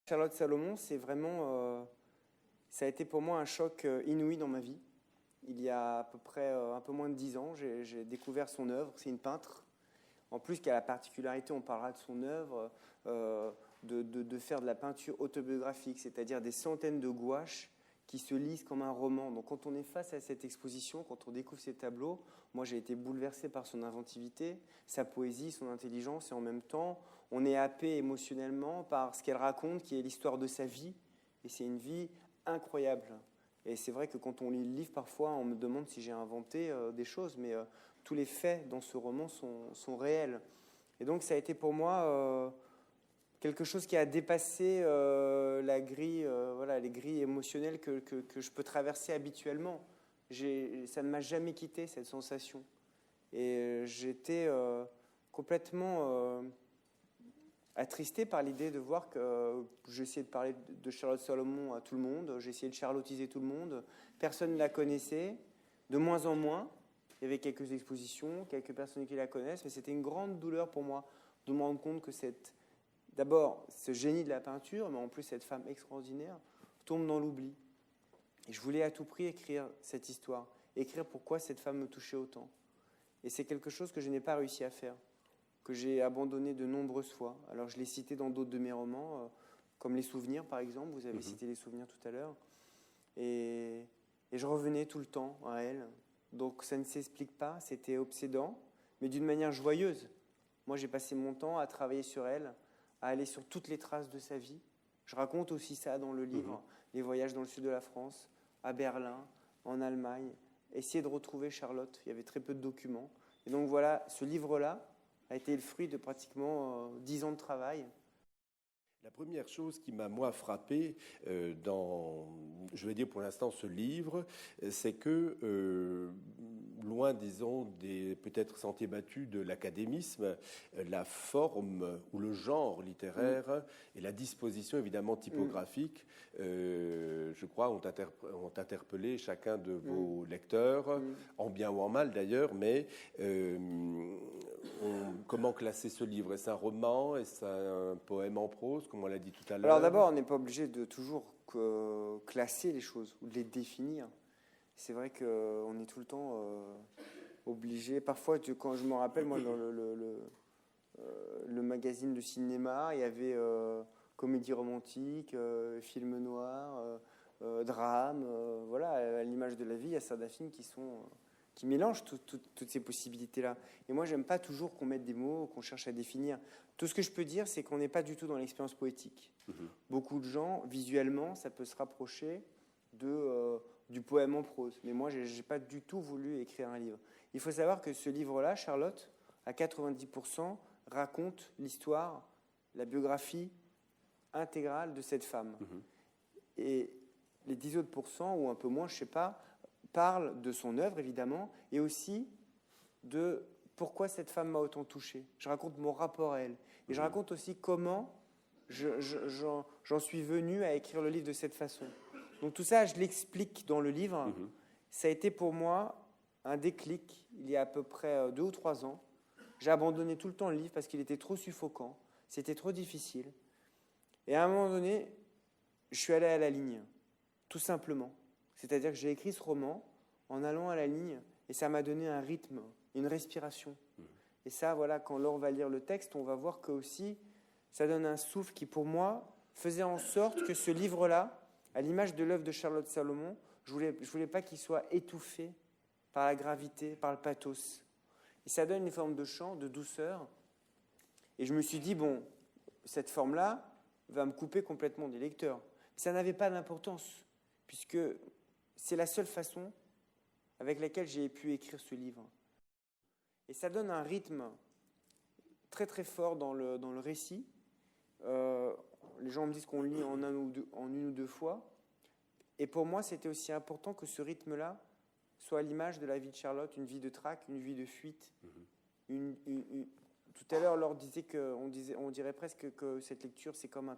Charlotte Salomon, c'est vraiment, ça a été pour moi un choc inouï dans ma vie. Il y a à peu près un peu moins de 10 ans, j'ai découvert son œuvre. C'est une peintre. En plus, qui a la particularité, on parlera de son œuvre, de faire de la peinture autobiographique, c'est-à-dire des centaines de gouaches qui se lisent comme un roman. Donc quand on est face à cette exposition, quand on découvre ces tableaux, moi j'ai été bouleversé par son inventivité, sa poésie, son intelligence, et en même temps, on est happé émotionnellement par ce qu'elle raconte, qui est l'histoire de sa vie, et c'est une vie incroyable. Et c'est vrai que quand on lit le livre, parfois, on me demande si j'ai inventé des choses, mais tous les faits dans ce roman sont réels. Et donc ça a été pour moi quelque chose qui a dépassé la grille, voilà, les grilles émotionnelles que je peux traverser habituellement. Ça ne m'a jamais quitté, cette sensation. Et j'étais complètement attristé par l'idée de voir que j'essayais de parler de Charlotte Salomon à tout le monde, j'essayais de charlottiser tout le monde, personne ne la connaissait, de moins en moins. Il y avait quelques expositions, quelques personnes qui la connaissent, mais c'était une grande douleur pour moi de me rendre compte que d'abord, ce génie de la peinture, mais en plus cette femme extraordinaire, tombe dans l'oubli. Et je voulais à tout prix écrire cette histoire, écrire pourquoi cette femme me touchait autant. Et c'est quelque chose que je n'ai pas réussi à faire, que j'ai abandonné de nombreuses fois. Alors je l'ai cité dans d'autres de mes romans, comme Les Souvenirs par exemple, vous avez cité Les Souvenirs tout à l'heure, et je revenais tout le temps à elle. Donc ça ne s'explique pas, c'était obsédant, mais d'une manière joyeuse. Moi j'ai passé mon temps à travailler sur elle, à aller sur toutes les traces de sa vie. Je raconte aussi ça dans le livre, les voyages dans le sud de la France, à Berlin, en Allemagne, essayer de retrouver Charlotte. Il y avait très peu de documents. Et donc voilà, ce livre-là a été le fruit de pratiquement 10 ans de travail. La première chose qui m'a, moi, frappé dans, je vais dire pour l'instant, ce livre, c'est que, loin, disons, des peut-être sentiers battus de l'académisme, la forme ou le genre littéraire et la disposition, évidemment, typographique, je crois, ont interpellé chacun de vos lecteurs, en bien ou en mal d'ailleurs, mais comment classer ce livre? Est-ce un roman? Est-ce un poème en prose, comme on l'a dit tout à l'heure? Alors d'abord, on n'est pas obligé de toujours classer les choses ou de les définir. C'est vrai qu'on est tout le temps obligé. Parfois, quand je me rappelle, moi, dans le magazine de cinéma, il y avait comédie romantique, film noir, drame. Voilà, à l'image de la vie, il y a certains films qui mélangent toutes ces possibilités-là. Et moi, j'aime pas toujours qu'on mette des mots, qu'on cherche à définir. Tout ce que je peux dire, c'est qu'on n'est pas du tout dans l'expérience poétique. Beaucoup de gens, visuellement, ça peut se rapprocher du poème en prose. Mais moi, j'ai pas du tout voulu écrire un livre. Il faut savoir que ce livre-là, Charlotte, à 90%, raconte l'histoire, la biographie intégrale de cette femme. Et les 10 autres pourcents, ou un peu moins, je sais pas, parle de son œuvre, évidemment, et aussi de pourquoi cette femme m'a autant touché. Je raconte mon rapport à elle. Et je raconte aussi comment j'en suis venu à écrire le livre de cette façon. Donc tout ça, je l'explique dans le livre. Ça a été pour moi un déclic, il y a à peu près 2 ou 3 ans. J'ai abandonné tout le temps le livre parce qu'il était trop suffocant, c'était trop difficile. Et à un moment donné, je suis allé à la ligne, tout simplement. C'est-à-dire que j'ai écrit ce roman en allant à la ligne et ça m'a donné un rythme, une respiration. Et ça, voilà, quand Laure va lire le texte, on va voir que aussi, ça donne un souffle qui, pour moi, faisait en sorte que ce livre-là, à l'image de l'œuvre de Charlotte Salomon, je voulais pas qu'il soit étouffé par la gravité, par le pathos. Et ça donne une forme de chant, de douceur. Et je me suis dit, bon, cette forme-là va me couper complètement des lecteurs. Ça n'avait pas d'importance, puisque c'est la seule façon avec laquelle j'ai pu écrire ce livre. Et ça donne un rythme très très fort dans le récit. Les gens me disent qu'on lit en une ou deux fois. Et pour moi, c'était aussi important que ce rythme-là soit à l'image de la vie de Charlotte, une vie de traque, une vie de fuite. Tout à l'heure, Laure disait on dirait presque que cette lecture, c'est comme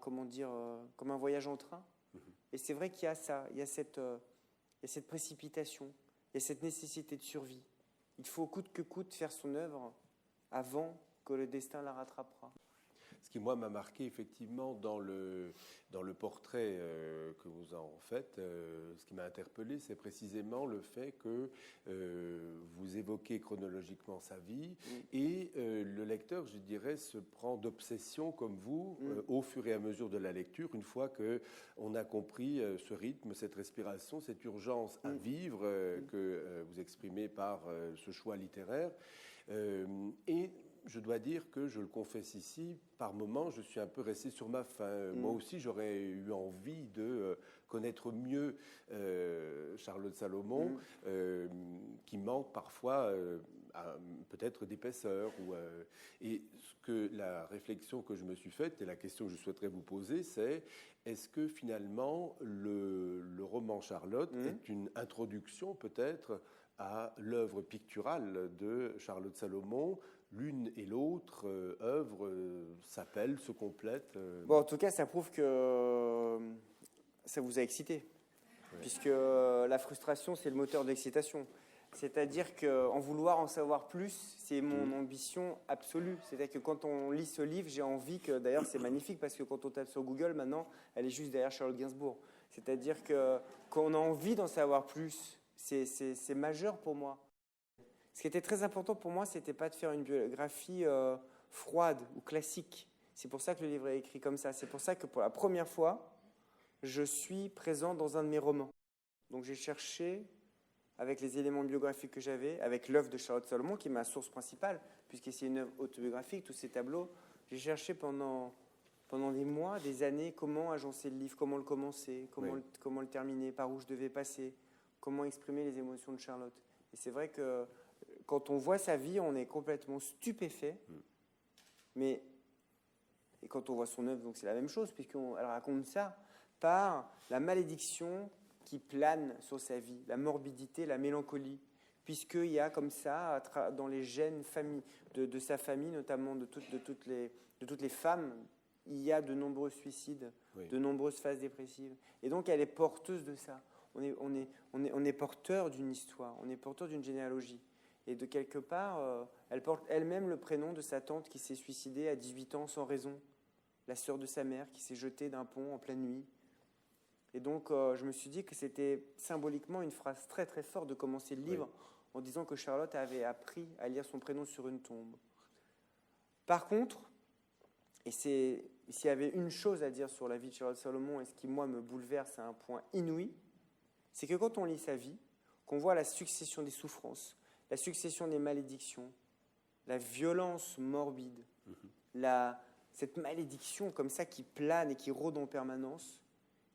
comme un voyage en train. Et c'est vrai qu'il y a ça, il y a cette précipitation, il y a cette nécessité de survie. Il faut coûte que coûte faire son œuvre avant que le destin la rattrapera. Ce qui, moi, m'a marqué effectivement dans le portrait que vous en faites, ce qui m'a interpellé, c'est précisément le fait que vous évoquez chronologiquement sa vie et le lecteur, je dirais, se prend d'obsession comme vous au fur et à mesure de la lecture, une fois qu'on a compris ce rythme, cette respiration, cette urgence à vivre que vous exprimez par ce choix littéraire. Et je dois dire que, je le confesse ici, par moments, je suis un peu resté sur ma faim. Moi aussi, j'aurais eu envie de connaître mieux Charlotte Salomon, qui manque parfois peut-être d'épaisseur. Et la réflexion que je me suis faite, et la question que je souhaiterais vous poser, c'est est-ce que finalement le roman Charlotte est une introduction peut-être à l'œuvre picturale de Charlotte Salomon? L'une et l'autre œuvre s'appellent, se complètent. Bon, en tout cas, ça prouve que ça vous a excité, puisque la frustration, c'est le moteur d'excitation. C'est-à-dire qu'en vouloir en savoir plus, c'est mon ambition absolue. C'est-à-dire que quand on lit ce livre, j'ai envie que, d'ailleurs, c'est magnifique, parce que quand on tape sur Google, maintenant, elle est juste derrière Charlotte Gainsbourg. C'est-à-dire qu'on a envie d'en savoir plus. C'est majeur pour moi. Ce qui était très important pour moi, c'était pas de faire une biographie froide ou classique. C'est pour ça que le livre est écrit comme ça. C'est pour ça que pour la première fois, je suis présent dans un de mes romans. Donc j'ai cherché, avec les éléments biographiques que j'avais, avec l'œuvre de Charlotte Salomon, qui est ma source principale, puisque c'est une œuvre autobiographique, tous ces tableaux, j'ai cherché pendant des mois, des années, comment agencer le livre, comment le commencer, comment le terminer, par où je devais passer, comment exprimer les émotions de Charlotte. Et c'est vrai que quand on voit sa vie, on est complètement stupéfait. Et quand on voit son œuvre, donc c'est la même chose, puisqu'elle raconte ça par la malédiction qui plane sur sa vie, la morbidité, la mélancolie, puisqu'il y a comme ça, dans les gènes de sa famille, notamment de toutes les femmes, il y a de nombreux suicides, de nombreuses phases dépressives. Et donc, elle est porteuse de ça. On est porteur d'une histoire, on est porteur d'une généalogie. Et de quelque part, elle porte elle-même le prénom de sa tante qui s'est suicidée à 18 ans sans raison, la sœur de sa mère qui s'est jetée d'un pont en pleine nuit. Et donc, je me suis dit que c'était symboliquement une phrase très très forte de commencer le livre en disant que Charlotte avait appris à lire son prénom sur une tombe. Par contre, et s'il y avait une chose à dire sur la vie de Charlotte Salomon, et ce qui, moi, me bouleverse à un point inouï, c'est que quand on lit sa vie, qu'on voit la succession des souffrances, la succession des malédictions, la violence morbide, cette malédiction comme ça qui plane et qui rôde en permanence,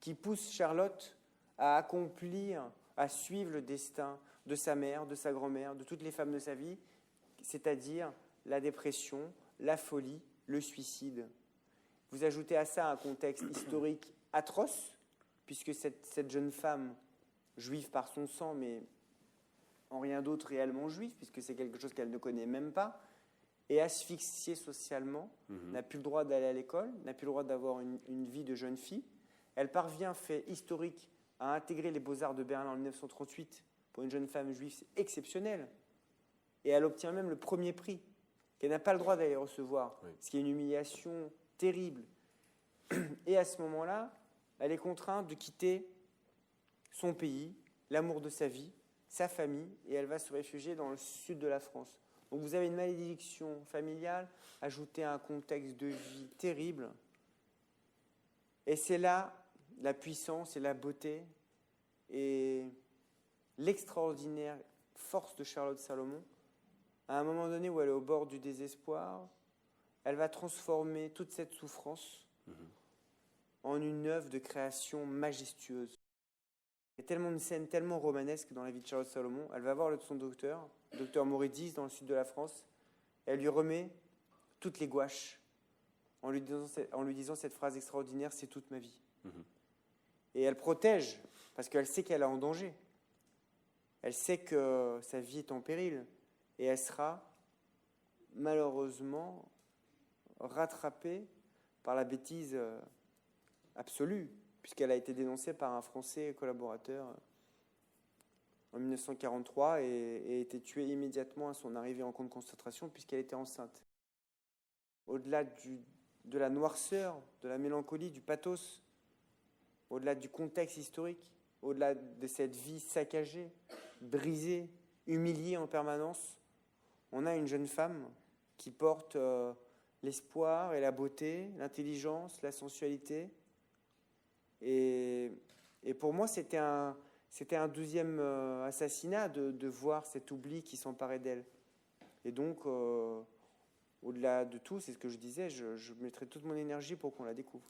qui pousse Charlotte à accomplir, à suivre le destin de sa mère, de sa grand-mère, de toutes les femmes de sa vie, c'est-à-dire la dépression, la folie, le suicide. Vous ajoutez à ça un contexte historique atroce, puisque cette jeune femme, juive par son sang, mais en rien d'autre réellement juive, puisque c'est quelque chose qu'elle ne connaît même pas, est asphyxiée socialement, n'a plus le droit d'aller à l'école, n'a plus le droit d'avoir une vie de jeune fille. Elle parvient, fait historique, à intégrer les Beaux-Arts de Berlin en 1938. Pour une jeune femme juive, c'est exceptionnel. Et elle obtient même le premier prix, qu'elle n'a pas le droit d'aller recevoir, ce qui est une humiliation terrible. Et à ce moment-là, elle est contrainte de quitter son pays, l'amour de sa vie, sa famille, et elle va se réfugier dans le sud de la France. Donc vous avez une malédiction familiale ajoutée à un contexte de vie terrible. Et c'est là la puissance et la beauté et l'extraordinaire force de Charlotte Salomon. À un moment donné où elle est au bord du désespoir, elle va transformer toute cette souffrance en une œuvre de création majestueuse. Il y a tellement de scènes tellement romanesques dans la vie de Charlotte Salomon. Elle va voir son docteur Moridis, dans le sud de la France. Elle lui remet toutes les gouaches en lui disant cette phrase extraordinaire, c'est toute ma vie. Et elle protège, parce qu'elle sait qu'elle est en danger. Elle sait que sa vie est en péril. Et elle sera malheureusement rattrapée par la bêtise absolue, puisqu'elle a été dénoncée par un Français collaborateur en 1943 et a été tuée immédiatement à son arrivée en camp de concentration puisqu'elle était enceinte. Au-delà de la noirceur, de la mélancolie, du pathos, au-delà du contexte historique, au-delà de cette vie saccagée, brisée, humiliée en permanence. On a une jeune femme qui porte l'espoir et la beauté, l'intelligence, la sensualité. Et pour moi, c'était un 12e assassinat de voir cet oubli qui s'emparait d'elle. Et donc, au-delà de tout, c'est ce que je disais, je mettrai toute mon énergie pour qu'on la découvre.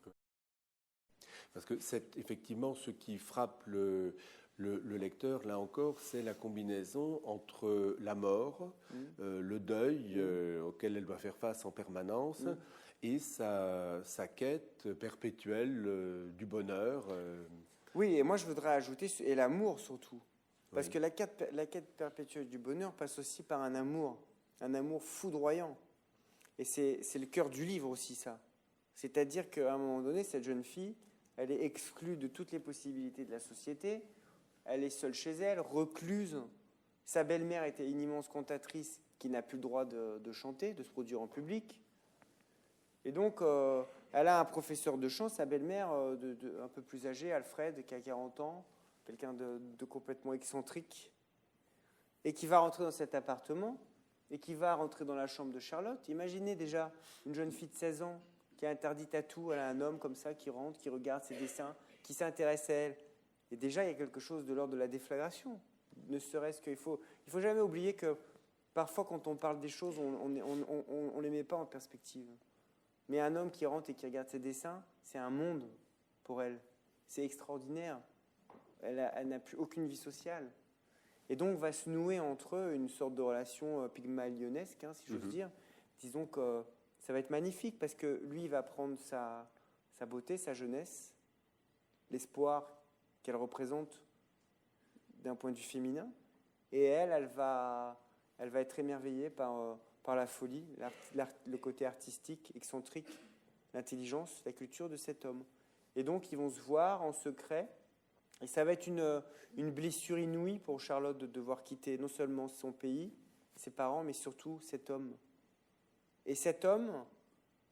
Parce que c'est effectivement ce qui frappe le lecteur, là encore, c'est la combinaison entre la mort, le deuil auquel elle doit faire face en permanence, et sa quête perpétuelle du bonheur. Oui, et moi je voudrais ajouter, et l'amour surtout. Parce Oui. que la quête perpétuelle du bonheur passe aussi par un amour foudroyant. Et c'est le cœur du livre aussi, ça. C'est-à-dire qu'à un moment donné, cette jeune fille, elle est exclue de toutes les possibilités de la société. Elle est seule chez elle, recluse. Sa belle-mère était une immense cantatrice qui n'a plus le droit de chanter, de se produire en public. Et donc, elle a un professeur de chant, sa belle-mère, un peu plus âgée, Alfred, qui a 40 ans, quelqu'un de complètement excentrique, et qui va rentrer dans cet appartement, et qui va rentrer dans la chambre de Charlotte. Imaginez déjà une jeune fille de 16 ans qui est interdite à tout. Elle a un homme comme ça qui rentre, qui regarde ses dessins, qui s'intéresse à elle. Et déjà, il y a quelque chose de l'ordre de la déflagration. Ne serait-ce qu'il faut jamais oublier que parfois, quand on parle des choses, on ne les met pas en perspective. Mais un homme qui rentre et qui regarde ses dessins, c'est un monde pour elle. C'est extraordinaire. Elle n'a plus aucune vie sociale. Et donc va se nouer entre eux une sorte de relation pygmalionesque, si j'ose dire. Disons que ça va être magnifique parce que lui, il va prendre sa beauté, sa jeunesse, l'espoir qu'elle représente d'un point de vue féminin. Et elle va être émerveillée par la folie, le côté artistique, excentrique, l'intelligence, la culture de cet homme. Et donc, ils vont se voir en secret. Et ça va être une blessure inouïe pour Charlotte de devoir quitter non seulement son pays, ses parents, mais surtout cet homme. Et cet homme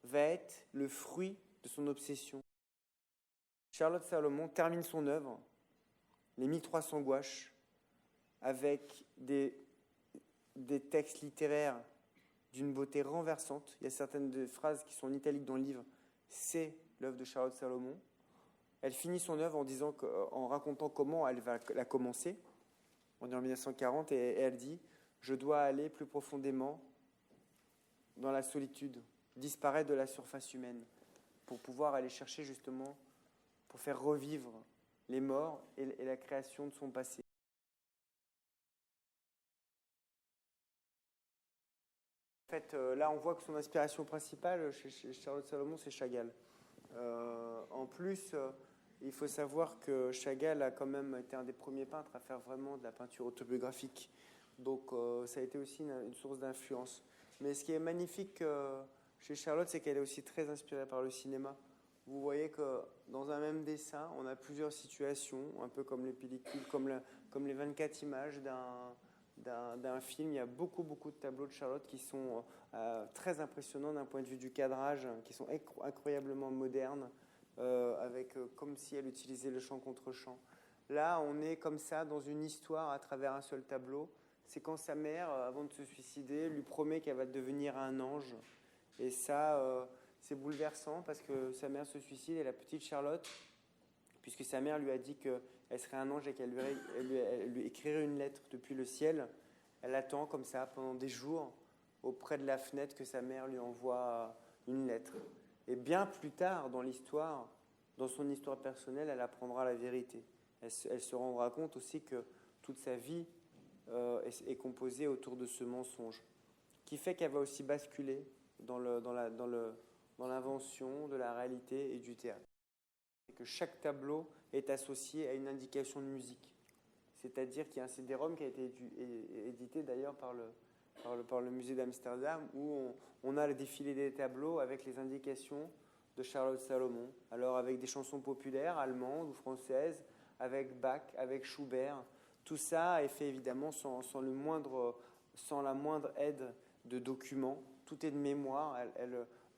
va être le fruit de son obsession. Charlotte Salomon termine son œuvre, les 1300 gouaches, avec des textes littéraires d'une beauté renversante. Il y a certaines phrases qui sont en italique dans le livre. C'est l'œuvre de Charlotte Salomon. Elle finit son œuvre en racontant comment elle va la commencer. On est en 1940 et elle dit « Je dois aller plus profondément dans la solitude, disparaître de la surface humaine, pour pouvoir aller chercher justement, pour faire revivre les morts et la création de son passé. » En fait, là, on voit que son inspiration principale chez Charlotte Salomon, c'est Chagall. En plus, il faut savoir que Chagall a quand même été un des premiers peintres à faire vraiment de la peinture autobiographique. Donc, ça a été aussi une source d'influence. Mais ce qui est magnifique chez Charlotte, c'est qu'elle est aussi très inspirée par le cinéma. Vous voyez que dans un même dessin, on a plusieurs situations, un peu comme les pellicules, comme les 24 images d'un film. Il y a beaucoup de tableaux de Charlotte qui sont très impressionnants d'un point de vue du cadrage, qui sont incroyablement modernes, comme si elle utilisait le champ contre champ. Là, on est comme ça dans une histoire à travers un seul tableau. C'est quand sa mère, avant de se suicider, lui promet qu'elle va devenir un ange. Et ça, c'est bouleversant parce que sa mère se suicide et la petite Charlotte, puisque sa mère lui a dit qu'elle serait un ange et qu'elle lui écrirait une lettre depuis le ciel, elle attend comme ça pendant des jours auprès de la fenêtre que sa mère lui envoie une lettre. Et bien plus tard dans l'histoire, dans son histoire personnelle, elle apprendra la vérité. Elle se rendra compte aussi que toute sa vie est composée autour de ce mensonge, qui fait qu'elle va aussi basculer dans l'invention de la réalité et du théâtre. Et que chaque tableau est associé à une indication de musique. C'est-à-dire qu'il y a un CD-ROM qui a été édité d'ailleurs par le musée d'Amsterdam, où on a le défilé des tableaux avec les indications de Charlotte Salomon. Alors avec des chansons populaires, allemandes ou françaises, avec Bach, avec Schubert. Tout ça est fait évidemment sans la moindre aide de documents. Tout est de mémoire.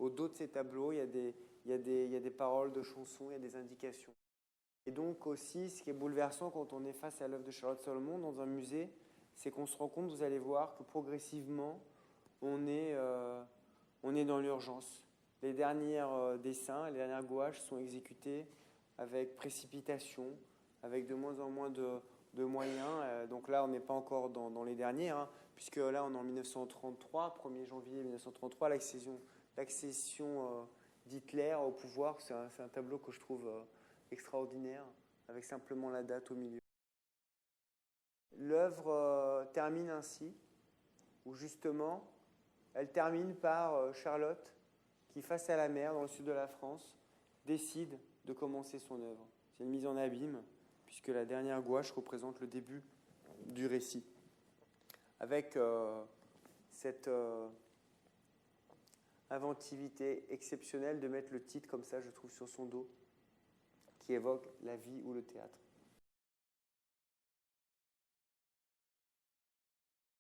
au dos de ces tableaux, il y a des paroles de chansons, il y a des indications. Et donc aussi, ce qui est bouleversant quand on est face à l'œuvre de Charlotte Salomon dans un musée, c'est qu'on se rend compte, vous allez voir, que progressivement, on est dans l'urgence. Les derniers dessins, les dernières gouaches sont exécutés avec précipitation, avec de moins en moins de moyens. Donc là, on n'est pas encore dans les derniers, puisque là, on est en 1933, 1er janvier 1933, l'accession d'Hitler au pouvoir. C'est un tableau que je trouve extraordinaire, avec simplement la date au milieu. L'œuvre termine ainsi, où justement, elle termine par Charlotte, qui, face à la mer, dans le sud de la France, décide de commencer son œuvre. C'est une mise en abîme, puisque la dernière gouache représente le début du récit. Avec cette inventivité exceptionnelle de mettre le titre comme ça, je trouve, sur son dos, qui évoque la vie ou le théâtre.